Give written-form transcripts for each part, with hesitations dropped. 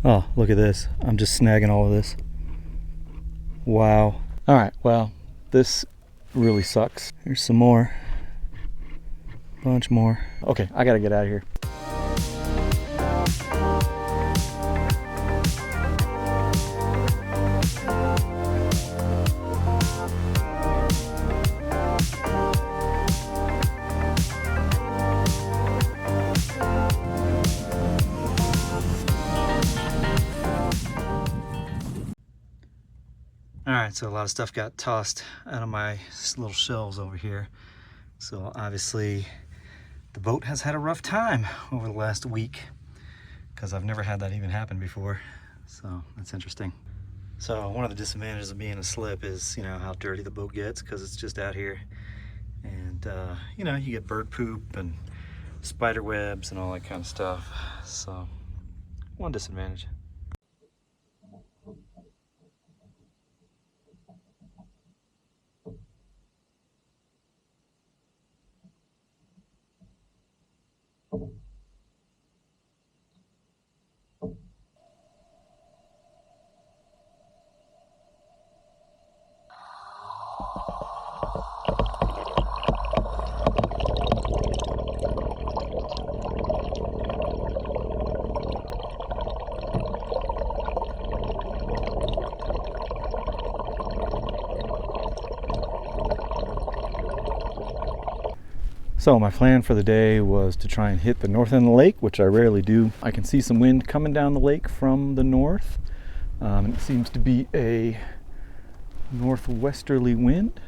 Oh, look at this. I'm just snagging all of this. Wow. All right, well, this really sucks. Here's some more. Bunch more. Okay, I gotta get out of here. Alright, so a lot of stuff got tossed out of my little shelves over here. So obviously the boat has had a rough time over the last week because I've never had that even happen before. So that's interesting. So one of the disadvantages of being a slip is, you know, how dirty the boat gets because it's just out here. And, you know, you get bird poop and spider webs and all that kind of stuff. So one disadvantage. So my plan for the day was to try and hit the north end of the lake, which I rarely do. I can see some wind coming down the lake from the north. And it seems to be a northwesterly wind.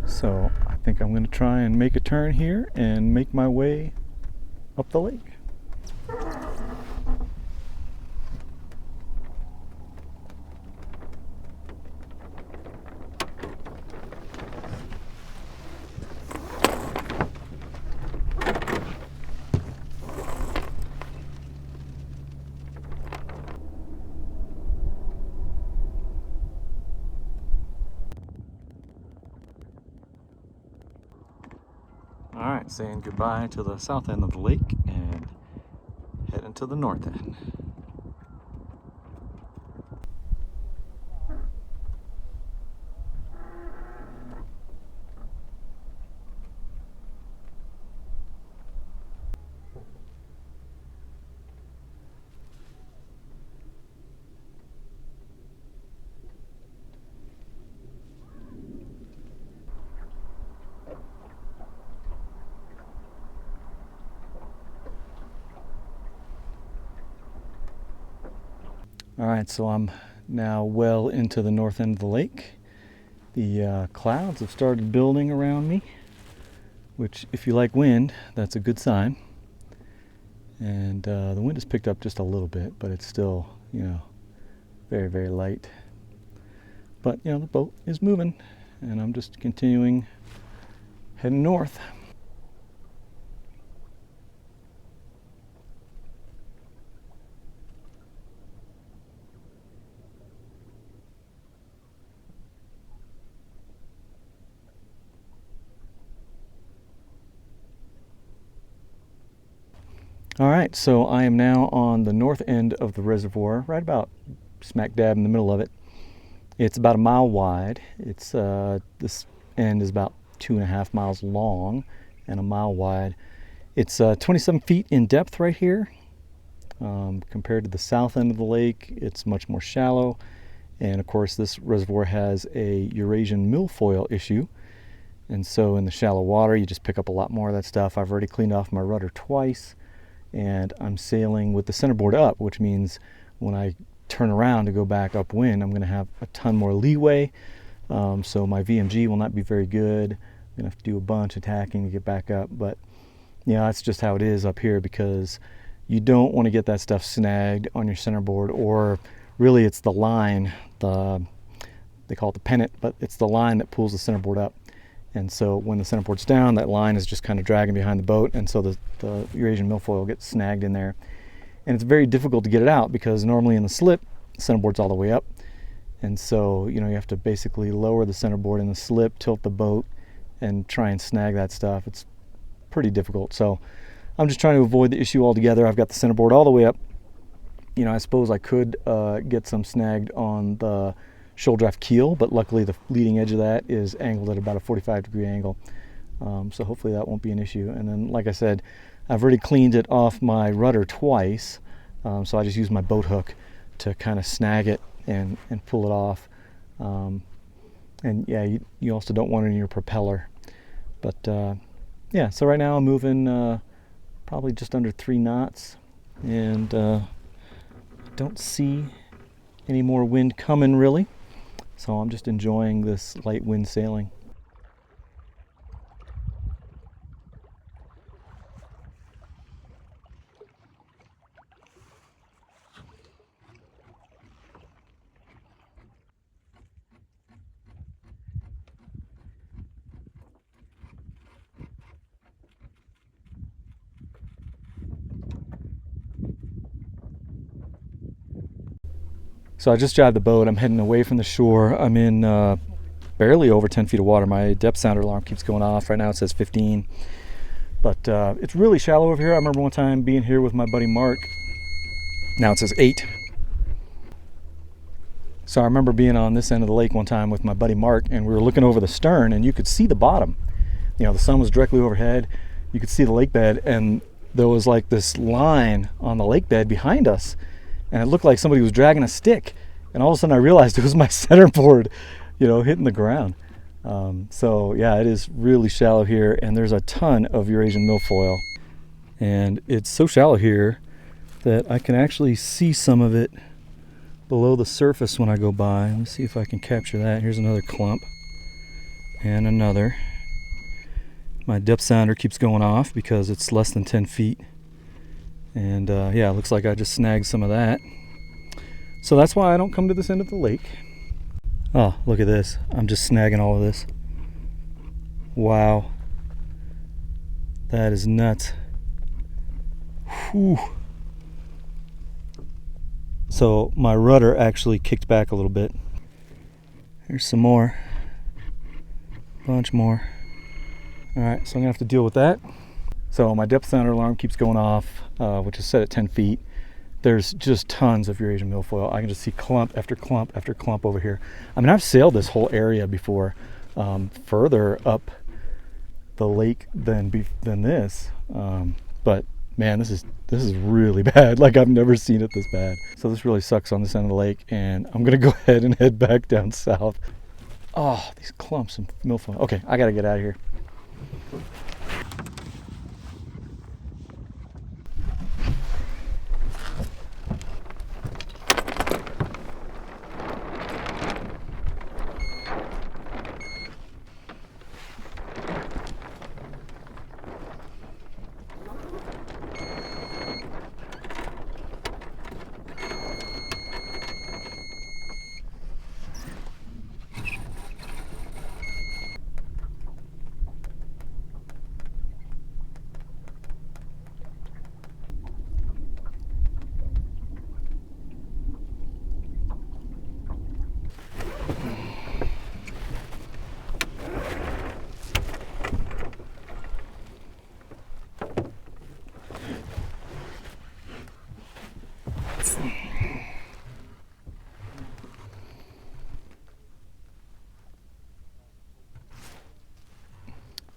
So I think I'm going to try and make a turn here and make my way up the lake. Alright, saying goodbye to the south end of the lake and heading to the north end. All right, so I'm now well into the north end of the lake. The clouds have started building around me, which if you like wind, that's a good sign. And the wind has picked up just a little bit, but it's still, you know, very, very light. But, you know, the boat is moving, and I'm just continuing heading north. All right, so I am now on the north end of the reservoir, right about smack dab in the middle of it. It's about a mile wide. It's this end is about 2.5 miles long and a mile wide. It's 27 feet in depth right here. Compared to the south end of the lake, it's much more shallow. And of course, this reservoir has a Eurasian milfoil issue. And so in the shallow water, you just pick up a lot more of that stuff. I've already cleaned off my rudder twice. And I'm sailing with the centerboard up, which means when I turn around to go back upwind, I'm going to have a ton more leeway. So my VMG will not be very good. I'm going to have to do a bunch of tacking to get back up. But yeah, that's just how it is up here because you don't want to get that stuff snagged on your centerboard, or really it's the line, they call it the pennant, but it's the line that pulls the centerboard up. And so when the centerboard's down, that line is just kind of dragging behind the boat, and so the Eurasian milfoil gets snagged in there. And it's very difficult to get it out because normally in the slip, the centerboard's all the way up. And so, you know, you have to basically lower the centerboard in the slip, tilt the boat, and try and snag that stuff. It's pretty difficult. So I'm just trying to avoid the issue altogether. I've got the centerboard all the way up, I suppose I could get some snagged on the shoal draft keel, but luckily the leading edge of that is angled at about a 45-degree angle. So hopefully that won't be an issue. And then, like I said, I've already cleaned it off my rudder twice, so I just use my boat hook to kind of snag it and pull it off. And yeah, you also don't want it in your propeller. But yeah, so right now I'm moving probably just under 3 knots, and don't see any more wind coming really. So I'm just enjoying this light wind sailing. So I just jived the boat. I'm heading away from the shore. I'm in barely over 10 feet of water. My depth sounder alarm keeps going off. Right now it says 15. But it's really shallow over here. I remember one time being here with my buddy Mark. Now it says 8. So I remember being on this end of the lake one time with my buddy Mark, and we were looking over the stern, and you could see the bottom. The sun was directly overhead. You could see the lake bed, and there was like this line on the lake bed behind us. And it looked like somebody was dragging a stick, and all of a sudden I realized it was my centerboard, hitting the ground. So yeah, it is really shallow here, and there's a ton of Eurasian milfoil, and it's so shallow here that I can actually see some of it below the surface when I go by. Let me see if I can capture that. Here's another clump, and another. My depth sounder keeps going off because it's less than 10 feet. And yeah, it looks like I just snagged some of that. So that's why I don't come to this end of the lake. Oh, look at this. I'm just snagging all of this. Wow. That is nuts. Whew. So my rudder actually kicked back a little bit. Here's some more. Bunch more. Alright, so I'm going to have to deal with that. So my depth sounder alarm keeps going off, which is set at 10 feet. There's just tons of Eurasian milfoil. I can just see clump after clump after clump over here. I mean, I've sailed this whole area before, further up the lake than this. But man, this is really bad. Like, I've never seen it this bad. So this really sucks on this end of the lake, and I'm gonna go ahead and head back down south. Oh, these clumps of milfoil. Okay, I gotta get out of here.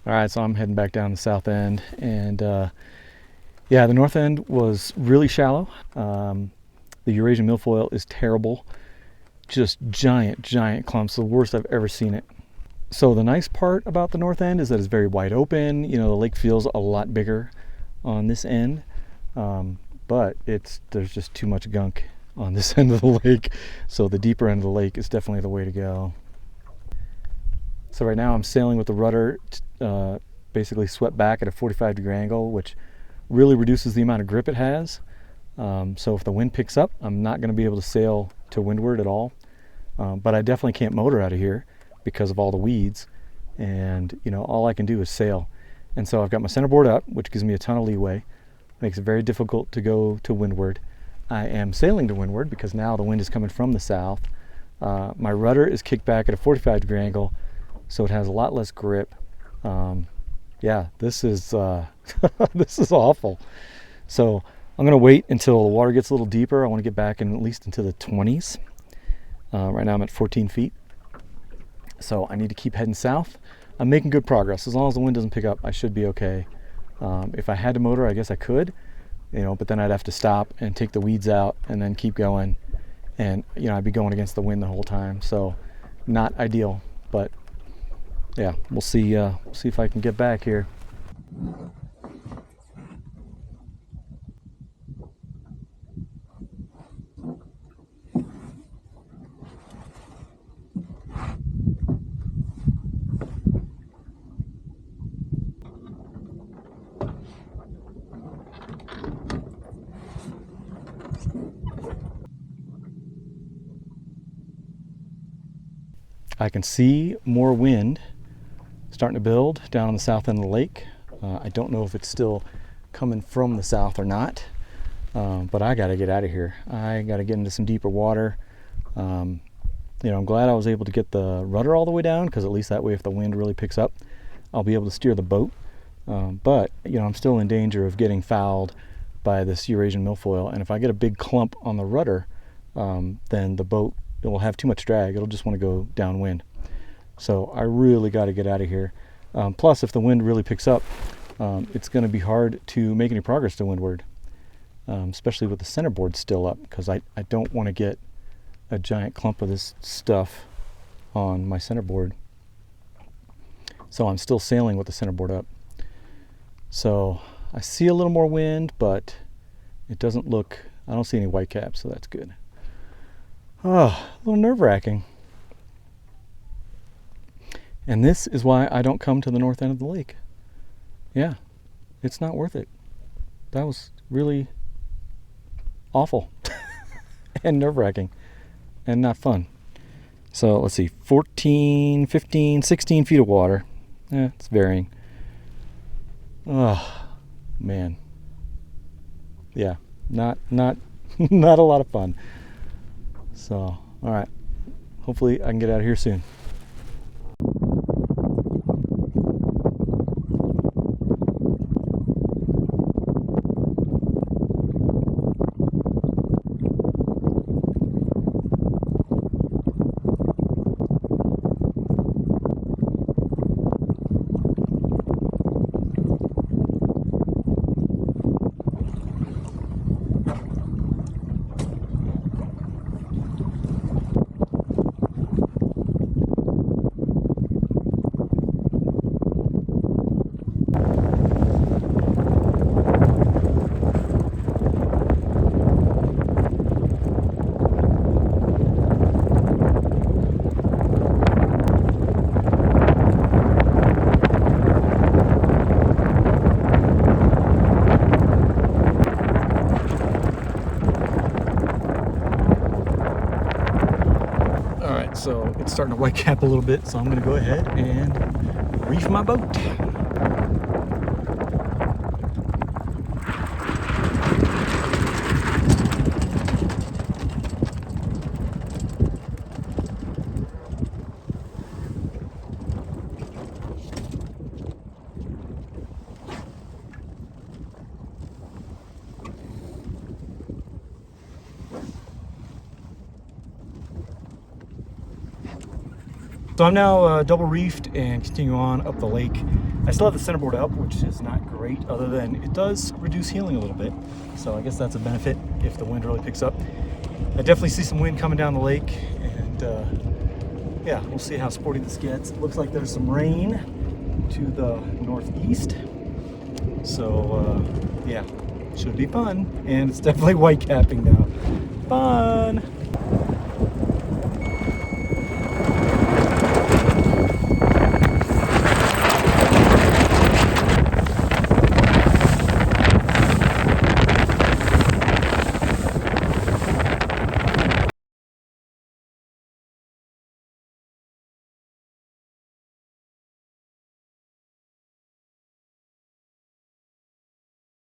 All right, so I'm heading back down the south end, and yeah, the north end was really shallow. The Eurasian milfoil is terrible, just giant clumps, the worst I've ever seen it. So the nice part about the north end is that it's very wide open. The lake feels a lot bigger on this end, but there's just too much gunk on this end of the lake. So the deeper end of the lake is definitely the way to go. So right now I'm sailing with the rudder basically swept back at a 45-degree angle, which really reduces the amount of grip it has. So if the wind picks up, I'm not going to be able to sail to windward at all. But I definitely can't motor out of here because of all the weeds. And all I can do is sail. And so I've got my centerboard up, which gives me a ton of leeway. Makes it very difficult to go to windward. I am sailing to windward because now the wind is coming from the south. My rudder is kicked back at a 45-degree angle, so it has a lot less grip. Yeah, this is this is awful. So I'm going to wait until the water gets a little deeper. I want to get back in at least into the 20s. Right now I'm at 14 feet. So I need to keep heading south. I'm making good progress. As long as the wind doesn't pick up, I should be okay. If I had to motor, I guess I could, but then I'd have to stop and take the weeds out and then keep going. And, I'd be going against the wind the whole time. So not ideal, but yeah, we'll see if I can get back here. I can see more wind starting to build down on the south end of the lake. I don't know if it's still coming from the south or not, but I got to get out of here. I got to get into some deeper water. I'm glad I was able to get the rudder all the way down, because at least that way, if the wind really picks up, I'll be able to steer the boat. But I'm still in danger of getting fouled by this Eurasian milfoil, and if I get a big clump on the rudder, then the boat, it will have too much drag. It'll just want to go downwind. So I really got to get out of here. Plus, if the wind really picks up, it's going to be hard to make any progress to windward, especially with the centerboard still up, because I don't want to get a giant clump of this stuff on my centerboard. So I'm still sailing with the centerboard up. So I see a little more wind, but it doesn't look, I don't see any white caps, so that's good. Oh, a little nerve-wracking. And this is why I don't come to the north end of the lake. Yeah, it's not worth it. That was really awful and nerve-wracking and not fun. So let's see, 14, 15, 16 feet of water. It's varying. Oh, man. Yeah, not not a lot of fun. So, all right. Hopefully I can get out of here soon. So it's starting to white cap a little bit, so I'm going to go ahead and reef my boat. So I'm now double reefed and continue on up the lake. I still have the centerboard up, which is not great, other than it does reduce heeling a little bit. So I guess that's a benefit if the wind really picks up. I definitely see some wind coming down the lake, and yeah, we'll see how sporty this gets. It looks like there's some rain to the northeast. So yeah, should be fun. And it's definitely white capping now. Fun!